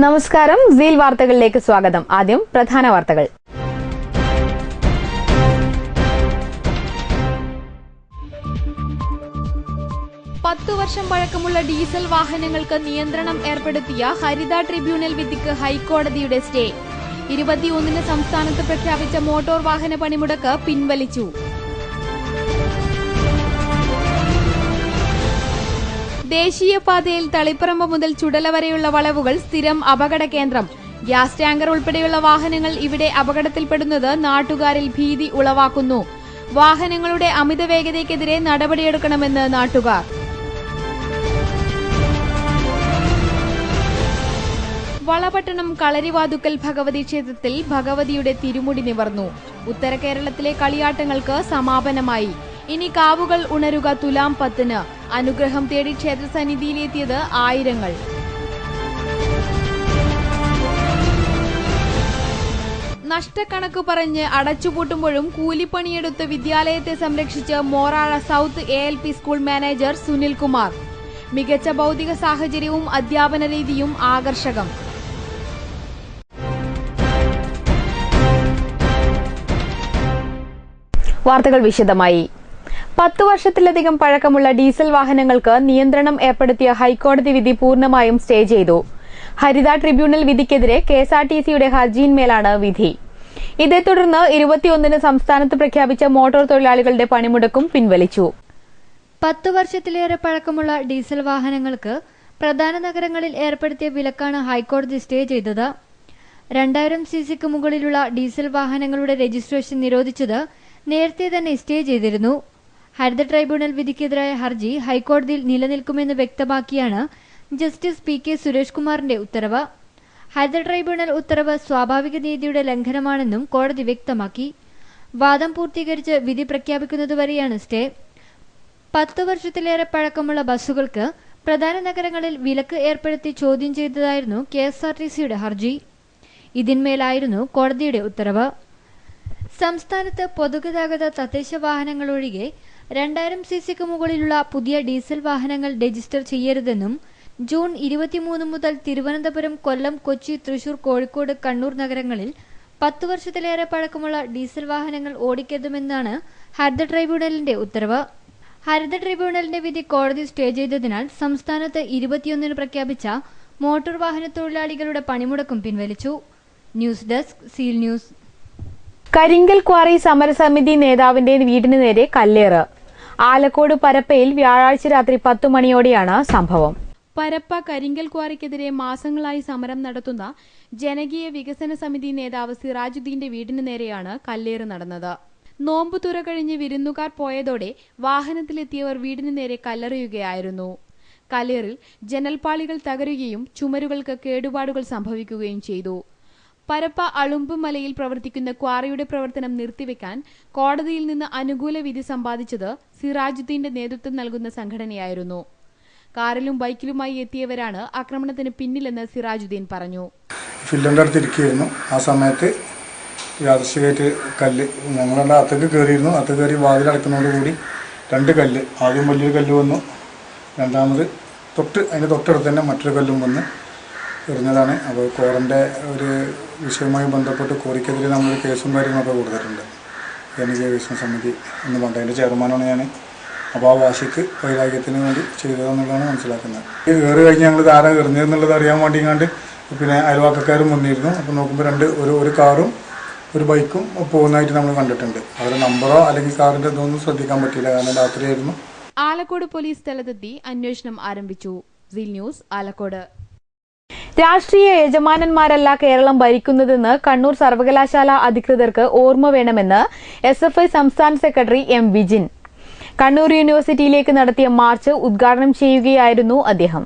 നമസ്കാരം, സീൽ വാർത്തകളിലേക്ക് സ്വാഗതം. ആദ്യം പ്രധാന വാർത്തകൾ. പത്തു വർഷം പഴക്കമുള്ള ഡീസൽ വാഹനങ്ങൾക്ക് നിയന്ത്രണം ഏർപ്പെടുത്തിയ ഹരിത ട്രിബ്യൂണൽ വിധിക്ക് ഹൈക്കോടതിയുടെ സ്റ്റേ. 21-ന് സംസ്ഥാനത്ത് പ്രഖ്യാപിച്ച മോട്ടോർ വാഹന പണിമുടക്ക് പിൻവലിച്ചു. ദേശീയപാതയിൽ തളിപ്പറമ്പ് മുതൽ ചുടല വരെയുള്ള വളവുകൾ സ്ഥിരം അപകട കേന്ദ്രം. ഗ്യാസ് ടാങ്കർ ഉൾപ്പെടെയുള്ള വാഹനങ്ങൾ ഇവിടെ അപകടത്തിൽപ്പെടുന്നത് നാട്ടുകാരിൽ ഭീതി ഉളവാക്കുന്നു. വാഹനങ്ങളുടെ അമിത വേഗതയ്ക്കെതിരെ നടപടിയെടുക്കണമെന്ന് നാട്ടുകാർ. വളപട്ടണം കളരിവാതുക്കൽ ഭഗവതി ക്ഷേത്രത്തിൽ ഭഗവതിയുടെ തിരുമുടി നിവർന്നു. ഉത്തര കേരളത്തിലെ കളിയാട്ടങ്ങൾക്ക് സമാപനമായി. ഇനി കാവുകൾ ഉണരുക തുലാം 10-ന്. അനുഗ്രഹം തേടി ക്ഷേത്രസന്നിധിയിലെത്തിയത് ആയിരങ്ങൾ. നഷ്ടക്കണക്ക് പറഞ്ഞ് അടച്ചുപൂട്ടുമ്പോഴും കൂലിപ്പണിയെടുത്ത് വിദ്യാലയത്തെ സംരക്ഷിച്ച് Morazha south ALP school manager Sunilkumar. മികച്ച ഭൌതിക സാഹചര്യവും അധ്യാപന രീതിയും ആകർഷകം. വാർത്തകൾ വിശദമായി. 10 വർഷത്തിലധികം പഴക്കമുള്ള ഡീസൽ വാഹനങ്ങൾക്ക് നിയന്ത്രണം ഏർപ്പെടുത്തിയ ഹൈക്കോടതി വിധി പൂർണ്ണമായും സ്റ്റേ ചെയ്തു. ഹരിത ട്രിബ്യൂണൽ വിധിക്കെതിരെ KSRTCയുടെ ഹർജിയിന്മേലാണ് വിധി. ഇതേ തുടർന്ന് 21-ന് സംസ്ഥാനത്ത് പ്രഖ്യാപിച്ച മോട്ടോർ തൊഴിലാളികളുടെ പണിമുടക്കും പിൻവലിച്ചു. 10 വർഷത്തിലേറെ പഴക്കമുള്ള ഡീസൽ വാഹനങ്ങൾക്ക് പ്രധാന നഗരങ്ങളിൽ ഏർപ്പെടുത്തിയ വിലക്കാണ് ഹൈക്കോടതി സ്റ്റേ ചെയ്തത്. 2000 cc മുകളിലുള്ള ഡീസൽ വാഹനങ്ങളുടെ രജിസ്ട്രേഷൻ നിരോധിച്ചത് നേരത്തെ തന്നെ സ്റ്റേ ചെയ്തിരുന്നു. ഹരിത ട്രൈബ്യൂണൽ വിധിക്കെതിരായ ഹർജി ഹൈക്കോടതിയിൽ നിലനിൽക്കുമെന്ന് വ്യക്തമാക്കിയാണ് ജസ്റ്റിസ് PK സുരേഷ് കുമാറിന്റെ ഉത്തരവ്. ഹരിത ട്രൈബ്യൂണൽ ഉത്തരവ് സ്വാഭാവിക നീതിയുടെ ലംഘനമാണെന്നും കോടതി വ്യക്തമാക്കി. വാദം പൂർത്തീകരിച്ച് വിധി പ്രഖ്യാപിക്കുന്നതുവരെയാണ് സ്റ്റേ. 10 വർഷത്തിലേറെ പഴക്കമുള്ള ബസ്സുകൾക്ക് പ്രധാന നഗരങ്ങളിൽ വിലക്ക് ഏർപ്പെടുത്തി ചോദ്യം ചെയ്തതായിരുന്നു KSRTCയുടെ ഹർജി. ഇതിന്മേലായിരുന്നു കോടതിയുടെ ഉത്തരവ്. സംസ്ഥാനത്ത് പൊതുഗതാഗത തദ്ദേശ വാഹനങ്ങളൊഴികെ 2000 cc മുകളിലുള്ള പുതിയ ഡീസൽ വാഹനങ്ങൾ രജിസ്റ്റർ ചെയ്യരുതെന്നും ജൂൺ 23 മുതൽ തിരുവനന്തപുരം, കൊല്ലം, കൊച്ചി, തൃശൂർ, കോഴിക്കോട്, കണ്ണൂർ നഗരങ്ങളിൽ 10 വർഷത്തിലേറെ പഴക്കമുള്ള ഡീസൽ വാഹനങ്ങൾ ഓടിക്കരുതെന്നാണ് ഹരിത ട്രൈബ്യൂണലിന്റെ ഉത്തരവ്. ഹരിത ട്രൈബ്യൂണലിന്റെ വിധി കോടതി സ്റ്റേ ചെയ്തതിനാൽ സംസ്ഥാനത്ത് 21-ന് പ്രഖ്യാപിച്ച മോട്ടോർ വാഹന തൊഴിലാളികളുടെ പണിമുടക്കും പിൻവലിച്ചു. News desk, seal news. കരിങ്കൽ ക്വാറി സമരസമിതി നേതാവിന്റെ വീടിന് നേരെ കല്ലേറ്. ആലക്കോട് പരപ്പയിൽ വ്യാഴാഴ്ച രാത്രി 10 മണിയോടെയാണ് സംഭവം. പരപ്പ കരിങ്കൽ ക്വാറിക്കെതിരെ മാസങ്ങളായി സമരം നടത്തുന്ന ജനകീയ വികസന സമിതി നേതാവ് സിറാജുദ്ദീന്റെ വീടിന് നേരെയാണ് കല്ലേറ് നടന്നത്. നോമ്പുതുറ കഴിഞ്ഞ് വിരുന്നുകാർ പോയതോടെ വാഹനത്തിലെത്തിയവർ വീടിന് നേരെ കല്ലെറിയുകയായിരുന്നു. കല്ലേറിൽ ജനൽപ്പാളികൾ തകരുകയും ചുമരുകൾക്ക് കേടുപാടുകൾ സംഭവിക്കുകയും ചെയ്തു. പരപ്പ അളുമ്പ് മലയിൽ പ്രവർത്തിക്കുന്ന ക്വാറിയുടെ പ്രവർത്തനം നിർത്തിവെക്കാൻ കോടതിയിൽ നിന്ന് അനുകൂല വിധി സമ്പാദിച്ചത് സിറാജുദ്ദീന്റെ നേതൃത്വം നൽകുന്ന സംഘടനയായിരുന്നു. കാറിലും ബൈക്കിലുമായി എത്തിയവരാണ് ആക്രമണത്തിന് പിന്നിലെന്ന് സിറാജുദ്ദീൻ പറഞ്ഞു. ഫില്ലറിൻ്റെ അടുത്തിരിക്കുകയായിരുന്നു. ആ സമയത്ത് യാദൃശ്ചികമായിട്ട് കല്ല് ഞങ്ങളുടെ അകത്തേക്ക് കയറിയിരുന്നു. അകത്ത് കയറി വാതിലടക്കുന്നതോടുകൂടി 2 കല്ല്, ആദ്യം വലിയൊരു കല്ല് വന്നു, രണ്ടാമത് അതിൻ്റെ തൊട്ടടുത്ത് തന്നെ മറ്റൊരു കല്ലും വന്ന് എറിഞ്ഞതാണ്. അപ്പോൾ കോറിൻ്റെ ഒരു വിഷയവുമായി ബന്ധപ്പെട്ട് കോറിക്കെതിരെ നമ്മളൊരു കേസും കാര്യങ്ങളൊക്കെ കൊടുത്തിട്ടുണ്ട്. ജനകീയ വികസന സമിതി എന്ന് പറഞ്ഞിട്ട് അതിൻ്റെ ചെയർമാനാണ് ഞാൻ. അപ്പോൾ ആ വാശിക്ക് വൈരാഗ്യത്തിന് വേണ്ടി ചെയ്തതെന്നുള്ളതാണ് മനസ്സിലാക്കുന്നത്. കയറി കഴിഞ്ഞ് ഞങ്ങൾ ആരാ എറിഞ്ഞതെന്നുള്ളത് അറിയാൻ വേണ്ടിങ്ങാണ്ട് പിന്നെ അയൽവാക്കക്കാരും വന്നിരുന്നു. അപ്പോൾ നോക്കുമ്പോൾ ഒരു കാറും ഒരു ബൈക്കും പോകുന്നതായിട്ട് നമ്മൾ കണ്ടിട്ടുണ്ട്. അവരുടെ നമ്പറോ അല്ലെങ്കിൽ കാറിൻ്റെ ഇതൊന്നും ശ്രദ്ധിക്കാൻ പറ്റിയില്ല, കാരണം രാത്രിയായിരുന്നു. ആലക്കോട് പോലീസ് സ്ഥലത്തെത്തി അന്വേഷണം ആരംഭിച്ചു. Seal news, Alakode. രാഷ്ട്രീയ യജമാനന്മാരല്ല കേരളം ഭരിക്കുന്നതെന്ന് കണ്ണൂർ സർവകലാശാല അധികൃതർക്ക് ഓർമ്മ വേണമെന്ന് SFI സംസ്ഥാന സെക്രട്ടറി M. വിജിൻ. കണ്ണൂർ യൂണിവേഴ്സിറ്റിയിലേക്ക് നടത്തിയ മാർച്ച് ഉദ്ഘാടനം ചെയ്യുകയായിരുന്നു അദ്ദേഹം.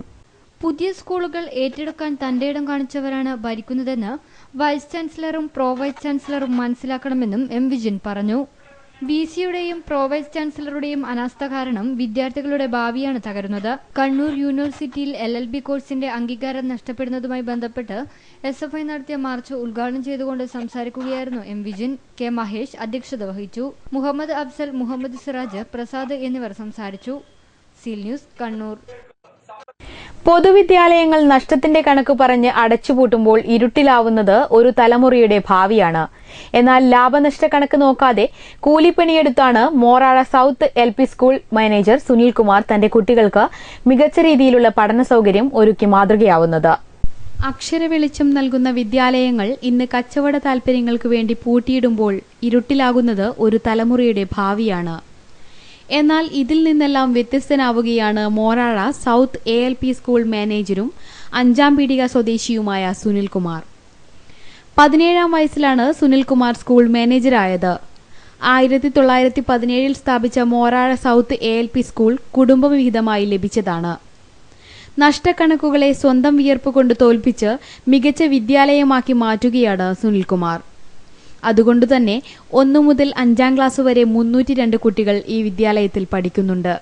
പുതിയ സ്കൂളുകൾ ഏറ്റെടുക്കാൻ തന്റെയിടം കാണിച്ചവരാണ് ഭരിക്കുന്നതെന്ന് വൈസ് ചാൻസലറും പ്രോ വൈസ് ചാൻസലറും മനസ്സിലാക്കണമെന്നും M. വിജിൻ പറഞ്ഞു. VC-യുടെയും പ്രോ വൈസ് ചാൻസലറുടെയും അനാസ്ഥ കാരണം വിദ്യാർത്ഥികളുടെ ഭാവിയാണ് തകരുന്നത്. കണ്ണൂർ യൂണിവേഴ്സിറ്റിയിൽ LLB കോഴ്സിന്റെ അംഗീകാരം നഷ്ടപ്പെടുന്നതുമായി ബന്ധപ്പെട്ട് SFI നടത്തിയ മാർച്ച് ഉദ്ഘാടനം ചെയ്തുകൊണ്ട് സംസാരിക്കുകയായിരുന്നു M. വിജിൻ. K. മഹേഷ് അധ്യക്ഷത വഹിച്ചു. മുഹമ്മദ് അഫ്സൽ, മുഹമ്മദ് സിറാജ്, പ്രസാദ് എന്നിവർ സംസാരിച്ചു. Seal news, Kannur. പൊതുവിദ്യാലയങ്ങൾ നഷ്ടത്തിന്റെ കണക്ക് പറഞ്ഞ് അടച്ചുപൂട്ടുമ്പോൾ ഇരുട്ടിലാവുന്നത് ഒരു തലമുറയുടെ ഭാവിയാണ്. എന്നാൽ ലാഭനഷ്ട കണക്ക് നോക്കാതെ കൂലിപ്പണിയെടുത്താണ് Morazha south LP school manager Sunilkumar തന്റെ കുട്ടികൾക്ക് മികച്ച രീതിയിലുള്ള പഠന സൌകര്യം ഒരുക്കി മാതൃകയാവുന്നത്. അക്ഷരവെളിച്ചം നൽകുന്ന വിദ്യാലയങ്ങൾ ഇന്ന് കച്ചവട താൽപര്യങ്ങൾക്ക് വേണ്ടി പൂട്ടിയിടുമ്പോൾ ഇരുട്ടിലാകുന്നത് ഒരു തലമുറയുടെ ഭാവിയാണ്. എന്നാൽ ഇതിൽ നിന്നെല്ലാം വ്യത്യസ്തനാവുകയാണ് മോറാഴ സൌത്ത് ALP സ്കൂൾ മാനേജരും 5ാം പീടിക സ്വദേശിയുമായ സുനിൽകുമാർ. 17ാം വയസ്സിലാണ് സുനിൽകുമാർ സ്കൂൾ മാനേജരായത്. 1917 സ്ഥാപിച്ച മോറാഴ സൌത്ത് ALP സ്കൂൾ കുടുംബവിഹിതമായി ലഭിച്ചതാണ്. നഷ്ടക്കണക്കുകളെ സ്വന്തം വിയർപ്പ് കൊണ്ട് തോൽപ്പിച്ച് മികച്ച വിദ്യാലയമാക്കി മാറ്റുകയാണ് സുനിൽകുമാർ. അതുകൊണ്ടുതന്നെ 1 മുതൽ 5ാം ക്ലാസ് വരെ 302 കുട്ടികൾ ഈ വിദ്യാലയത്തിൽ പഠിക്കുന്നുണ്ട്.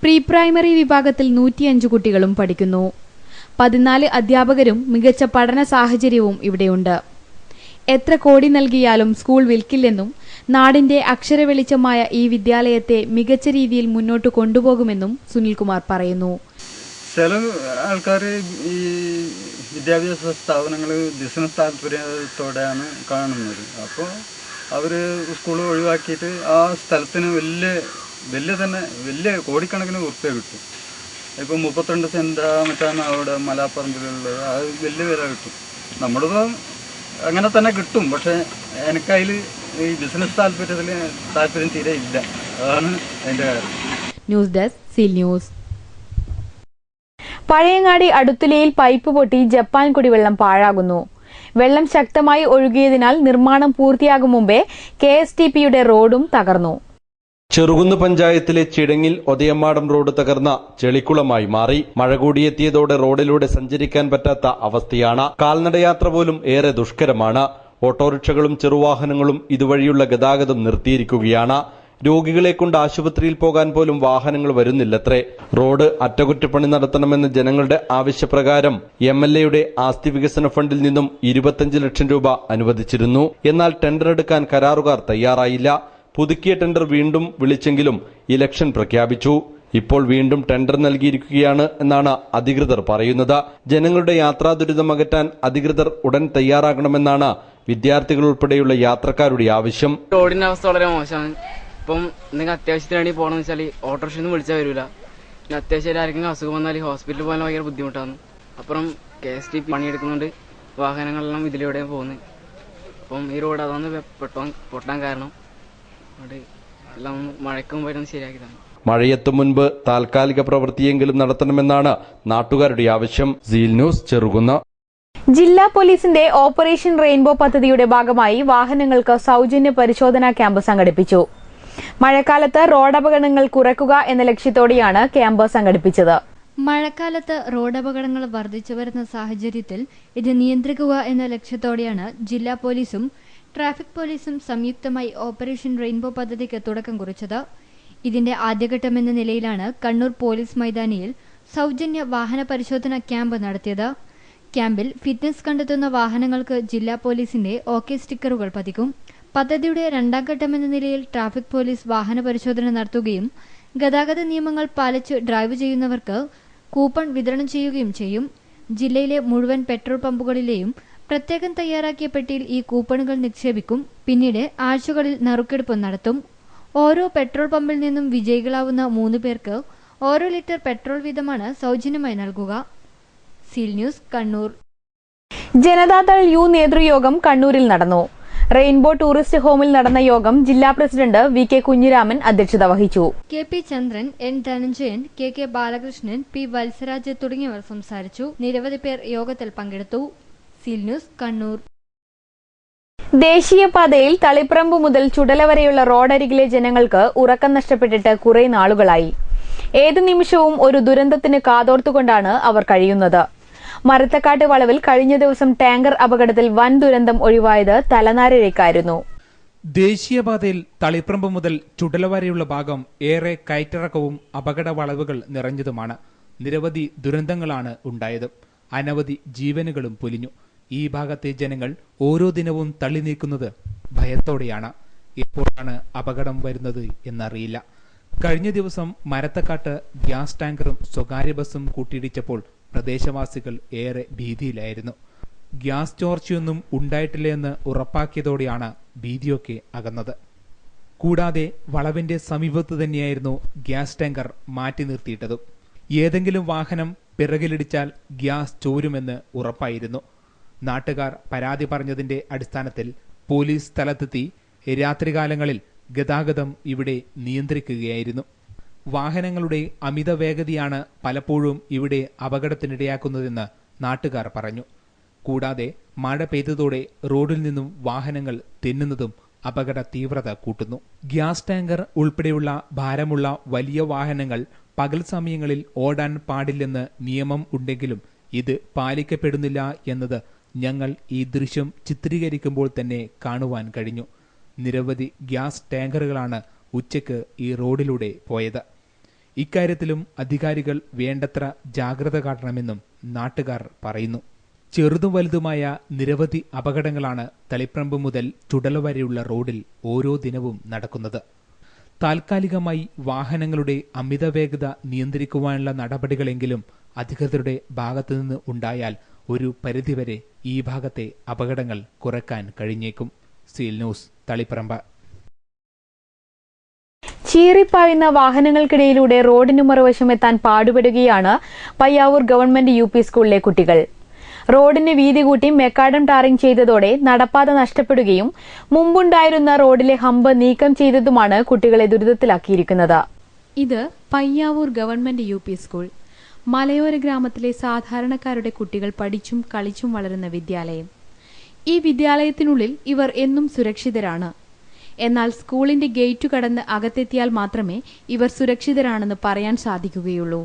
പ്രീ പ്രൈമറി വിഭാഗത്തിൽ 105 കുട്ടികളും പഠിക്കുന്നു. 14 അധ്യാപകരും മികച്ച പഠന സാഹചര്യവും ഇവിടെയുണ്ട്. എത്ര കോടി നൽകിയാലും സ്കൂൾ വിൽക്കില്ലെന്നും നാടിന്റെ അക്ഷരവെളിച്ചമായ ഈ വിദ്യാലയത്തെ മികച്ച രീതിയിൽ മുന്നോട്ട് കൊണ്ടുപോകുമെന്നും സുനിൽകുമാർ പറയുന്നു. ചില ആൾക്കാർ ഈ വിദ്യാഭ്യാസ സ്ഥാപനങ്ങൾ ബിസിനസ് താല്പര്യത്തോടെയാണ് കാണുന്നത്. അപ്പോൾ അവർ സ്കൂൾ ഒഴിവാക്കിയിട്ട് ആ സ്ഥലത്തിന് വലിയ കോടിക്കണക്കിന് ഉറുപ്പ്യ കിട്ടും. ഇപ്പോൾ 32 സെൻറ്റ് മറ്റാണ് അവിടെ മലാപ്പറമ്പിലുള്ളത്. അത് വലിയ വില കിട്ടും. നമ്മളിപ്പോൾ അങ്ങനെ തന്നെ കിട്ടും. പക്ഷേ എനിക്കതിൽ ഈ ബിസിനസ് താല്പര്യം തീരെ ഇല്ല. അതാണ് അതിൻ്റെ കാര്യം. News desk seal news. Pazhayangadi അടുത്തുലയിൽ പൈപ്പ് പൊട്ടി ജപ്പാൻ കുടിവെള്ളം പാഴാകുന്നു. വെള്ളം ശക്തമായി ഒഴുകിയതിനാൽ നിർമ്മാണം പൂർത്തിയാകും മുമ്പേ KSTPയുടെ റോഡും തകർന്നു. ചെറുകുന്ന് പഞ്ചായത്തിലെ ചിടങ്ങിൽ ഒതയമ്മാടം റോഡ് തകർന്ന ചെളിക്കുളമായി മാറി. മഴ കൂടിയെത്തിയതോടെ റോഡിലൂടെ സഞ്ചരിക്കാൻ പറ്റാത്ത അവസ്ഥയാണ്. കാൽനടയാത്ര പോലും ഏറെ ദുഷ്കരമാണ്. ഓട്ടോറിക്ഷകളും ചെറുവാഹനങ്ങളും ഇതുവഴിയുള്ള ഗതാഗതം നിർത്തിയിരിക്കുകയാണ്. രോഗികളെ കൊണ്ട് ആശുപത്രിയിൽ പോകാൻ പോലും വാഹനങ്ങൾ വരുന്നില്ലത്രേ. റോഡ് അറ്റകുറ്റപ്പണി നടത്തണമെന്ന് ജനങ്ങളുടെ ആവശ്യപ്രകാരം MLAയുടെ ആസ്തി വികസന ഫണ്ടിൽ നിന്നും 25 ലക്ഷം രൂപ അനുവദിച്ചിരുന്നു. എന്നാൽ ടെൻഡർ എടുക്കാൻ കരാറുകാർ തയ്യാറായില്ല. പുതുക്കിയ ടെൻഡർ വീണ്ടും വിളിച്ചെങ്കിലും ഇലക്ഷൻ പ്രഖ്യാപിച്ചു. ഇപ്പോൾ വീണ്ടും ടെൻഡർ നൽകിയിരിക്കുകയാണ് എന്നാണ് അധികൃതർ പറയുന്നത്. ജനങ്ങളുടെ യാത്രാ ദുരിതം അകറ്റാൻ അധികൃതർ ഉടൻ തയ്യാറാകണമെന്നാണ് വിദ്യാർത്ഥികൾ ഉൾപ്പെടെയുള്ള യാത്രക്കാരുടെ ആവശ്യം. റോഡിന്റെ അവസ്ഥ വളരെ മോശമാണ്. ഇപ്പം എന്തെങ്കിലും അത്യാവശ്യത്തിനാണെങ്കിൽ പോകണമെന്ന് വെച്ചാൽ ഓട്ടോറിക്ഷ ഒന്നും വിളിച്ചാൽ വരില്ല. പിന്നെ അത്യാവശ്യം ആർക്കെങ്കിലും അസുഖം വന്നാൽ ഹോസ്പിറ്റലിൽ പോകാൻ ഭയങ്കര ബുദ്ധിമുട്ടാണ്. അപ്പുറം KSTP പണിയെടുക്കുന്നുണ്ട്. വാഹനങ്ങളെല്ലാം ഇതിലൂടെയാണ് പോകുന്നത്. അപ്പം ഈ റോഡ് അതാണ് പൊട്ടാൻ കാരണം. അവിടെ എല്ലാം മഴയ്ക്ക് മുമ്പായിട്ടൊന്ന് ശരിയാക്കി തന്നെ. മഴയെത്തും മുൻപ് താൽക്കാലിക പ്രവൃത്തിയെങ്കിലും നടത്തണമെന്നാണ് നാട്ടുകാരുടെ ആവശ്യം. Seal news Cherukunnu. ജില്ലാ പോലീസിന്റെ ഓപ്പറേഷൻ റെയിൻബോ പദ്ധതിയുടെ ഭാഗമായി വാഹനങ്ങൾക്ക് സൌജന്യ പരിശോധനാ ക്യാമ്പ് സംഘടിപ്പിച്ചു. മഴക്കാലത്ത് റോഡപകടങ്ങൾ കുറയ്ക്കുക എന്ന ലക്ഷ്യത്തോടെയാണ് ക്യാമ്പ് സംഘടിപ്പിച്ചത്. മഴക്കാലത്ത് റോഡപകടങ്ങൾ വർദ്ധിച്ചു വരുന്ന സാഹചര്യത്തിൽ ഇത് നിയന്ത്രിക്കുക എന്ന ലക്ഷ്യത്തോടെയാണ് ജില്ലാ പോലീസും ട്രാഫിക് പോലീസും സംയുക്തമായി ഓപ്പറേഷൻ റെയിൻബോ പദ്ധതിക്ക് തുടക്കം കുറിച്ചത്. ഇതിന്റെ ആദ്യഘട്ടമെന്ന നിലയിലാണ് കണ്ണൂർ പോലീസ് മൈതാനിയിൽ സൌജന്യ വാഹന പരിശോധന ക്യാമ്പ് നടത്തിയത്. ക്യാമ്പിൽ ഫിറ്റ്നസ് കണ്ടെത്തുന്ന വാഹനങ്ങൾക്ക് ജില്ലാ പോലീസിന്റെ OK സ്റ്റിക്കറുകൾ പതിക്കും. പദ്ധതിയുടെ 2ാം ഘട്ടമെന്ന നിലയിൽ ട്രാഫിക് പോലീസ് വാഹന പരിശോധന നടത്തുകയും ഗതാഗത നിയമങ്ങൾ പാലിച്ച് ഡ്രൈവ് ചെയ്യുന്നവർക്ക് കൂപ്പൺ വിതരണം ചെയ്യുകയും ചെയ്യും. ജില്ലയിലെ മുഴുവൻ പെട്രോൾ പമ്പുകളിലെയും പ്രത്യേകം തയ്യാറാക്കിയ പെട്ടിയിൽ ഈ കൂപ്പണുകൾ നിക്ഷേപിക്കും. പിന്നീട് ആഴ്ചകളിൽ നറുക്കെടുപ്പ് നടത്തും. ഓരോ പെട്രോൾ പമ്പിൽ നിന്നും വിജയികളാവുന്ന 3 പേർക്ക് ഓരോ ലിറ്റർ പെട്രോൾ വീതമാണ് സൌജന്യമായി നൽകുക. Seal news Kannur. Janata Dal U നേതൃയോഗം കണ്ണൂരിൽ നടന്നു. റെയിൻബോ ടൂറിസ്റ്റ് ഹോമിൽ നടന്ന യോഗം ജില്ലാ പ്രസിഡന്റ് VK കുഞ്ഞിരാമൻ അധ്യക്ഷത വഹിച്ചു. KP ചന്ദ്രൻ, N Dhananjayan, KK Balakrishnan, P Valsaraj തുടങ്ങിയവർ സംസാരിച്ചു. നിരവധി പേർ യോഗത്തിൽ പങ്കെടുത്തു. Seal news Kannur. ദേശീയപാതയിൽ തളിപ്പറമ്പ് മുതൽ ചുടല വരെയുള്ള റോഡരികിലെ ജനങ്ങൾക്ക് ഉറക്കം നഷ്ടപ്പെട്ടിട്ട് കുറെ നാളുകളായി. ഏതു നിമിഷവും ഒരു ദുരന്തത്തിന് കാതോർത്തുകൊണ്ടാണ് അവർ കഴിയുന്നത്. മരത്തക്കാട്ട് വളവിൽ കഴിഞ്ഞ ദിവസം ടാങ്കർ അപകടത്തിൽ വൻ ദുരന്തം ഒഴിവായത് തലനാരിഴയ്ക്കായിരുന്നു. ദേശീയപാതയിൽ തളിപ്പറമ്പ് മുതൽ ചുടല വരെയുള്ള ഭാഗം ഏറെ കയറ്റിറക്കവും അപകട വളവുകൾ നിറഞ്ഞതുമാണ്. നിരവധി ദുരന്തങ്ങളാണ് ഉണ്ടായത്. അനവധി ജീവനുകളും പൊലിഞ്ഞു. ഈ ഭാഗത്തെ ജനങ്ങൾ ഓരോ ദിനവും തള്ളി നീക്കുന്നത് ഭയത്തോടെയാണ്. എപ്പോഴാണ് അപകടം വരുന്നത് എന്നറിയില്ല. കഴിഞ്ഞ ദിവസം മരത്തക്കാട്ട് ഗ്യാസ് ടാങ്കറും സ്വകാര്യ ബസ്സും കൂട്ടിയിടിച്ചപ്പോൾ പ്രദേശവാസികൾ ഏറെ ഭീതിയിലായിരുന്നു. ഗ്യാസ് ചോർച്ചയൊന്നും ഉണ്ടായിട്ടില്ലെന്ന് ഉറപ്പാക്കിയതോടെയാണ് ഭീതിയൊക്കെ അകന്നത്. കൂടാതെ വളവിന്റെ സമീപത്ത് തന്നെയായിരുന്നു ഗ്യാസ് ടാങ്കർ മാറ്റി നിർത്തിയിട്ടതും. ഏതെങ്കിലും വാഹനം പിറകിലിടിച്ചാൽ ഗ്യാസ് ചോരുമെന്ന് ഉറപ്പായിരുന്നു. നാട്ടുകാർ പരാതി പറഞ്ഞതിന്റെ അടിസ്ഥാനത്തിൽ പോലീസ് സ്ഥലത്തെത്തി രാത്രികാലങ്ങളിൽ ഗതാഗതം ഇവിടെ നിയന്ത്രിക്കുകയായിരുന്നു. വാഹനങ്ങളുടെ അമിത വേഗതയാണ് പലപ്പോഴും ഇവിടെ അപകടത്തിനിടയാക്കുന്നതെന്ന് നാട്ടുകാർ പറഞ്ഞു. കൂടാതെ മഴ പെയ്തതോടെ റോഡിൽ നിന്നും വാഹനങ്ങൾ തെന്നുന്നതും അപകട തീവ്രത കൂട്ടുന്നു. ഗ്യാസ് ടാങ്കർ ഉൾപ്പെടെയുള്ള ഭാരമുള്ള വലിയ വാഹനങ്ങൾ പകൽ സമയങ്ങളിൽ ഓടാൻ പാടില്ലെന്ന് നിയമം ഉണ്ടെങ്കിലും ഇത് പാലിക്കപ്പെടുന്നില്ല എന്നത് ഞങ്ങൾ ഈ ദൃശ്യം ചിത്രീകരിക്കുമ്പോൾ തന്നെ കാണുവാൻ കഴിഞ്ഞു. നിരവധി ഗ്യാസ് ടാങ്കറുകളാണ് ഉച്ചയ്ക്ക് ഈ റോഡിലൂടെ പോയത്. ഇക്കാര്യത്തിലും അധികാരികൾ വേണ്ടത്ര ജാഗ്രത കാട്ടണമെന്നും നാട്ടുകാർ പറയുന്നു. ചെറുതും വലുതുമായ നിരവധി അപകടങ്ങളാണ് തളിപ്പറമ്പ് മുതൽ ചുടല വരെയുള്ള റോഡിൽ ഓരോ ദിനവും നടക്കുന്നത്. താൽക്കാലികമായി വാഹനങ്ങളുടെ അമിത വേഗത നിയന്ത്രിക്കുവാനുള്ള നടപടികളെങ്കിലും അധികൃതരുടെ ഭാഗത്തുനിന്ന് ഉണ്ടായാൽ ഒരു പരിധിവരെ ഈ ഭാഗത്തെ അപകടങ്ങൾ കുറയ്ക്കാൻ കഴിഞ്ഞേക്കും. Seal news, Taliparamba. ചീറിപ്പായുന്ന വാഹനങ്ങൾക്കിടയിലൂടെ റോഡിന് മറുവശം എത്താൻ പാടുപെടുകയാണ് പയ്യാവൂർ ഗവൺമെന്റ് UP സ്കൂളിലെ കുട്ടികൾ. റോഡിന് വീതി കൂട്ടി മെക്കാഡം ടാറിംഗ് ചെയ്തതോടെ നടപ്പാത നഷ്ടപ്പെടുകയും മുമ്പുണ്ടായിരുന്ന റോഡിലെ ഹമ്പ് നീക്കം ചെയ്തതുമാണ് കുട്ടികളെ ദുരിതത്തിലാക്കിയിരിക്കുന്നത്. ഇത് പയ്യാവൂർ ഗവൺമെന്റ് UP സ്കൂൾ. മലയോര ഗ്രാമത്തിലെ സാധാരണക്കാരുടെ കുട്ടികൾ പഠിച്ചും കളിച്ചും വളരുന്ന വിദ്യാലയം. ഈ വിദ്യാലയത്തിനുള്ളിൽ ഇവർ എന്നും സുരക്ഷിതരാണ്. എന്നാൽ സ്കൂളിന്റെ ഗേറ്റ് കടന്ന് അകത്തെത്തിയാൽ മാത്രമേ ഇവർ സുരക്ഷിതരാണെന്ന് പറയാൻ സാധിക്കുകയുള്ളൂ.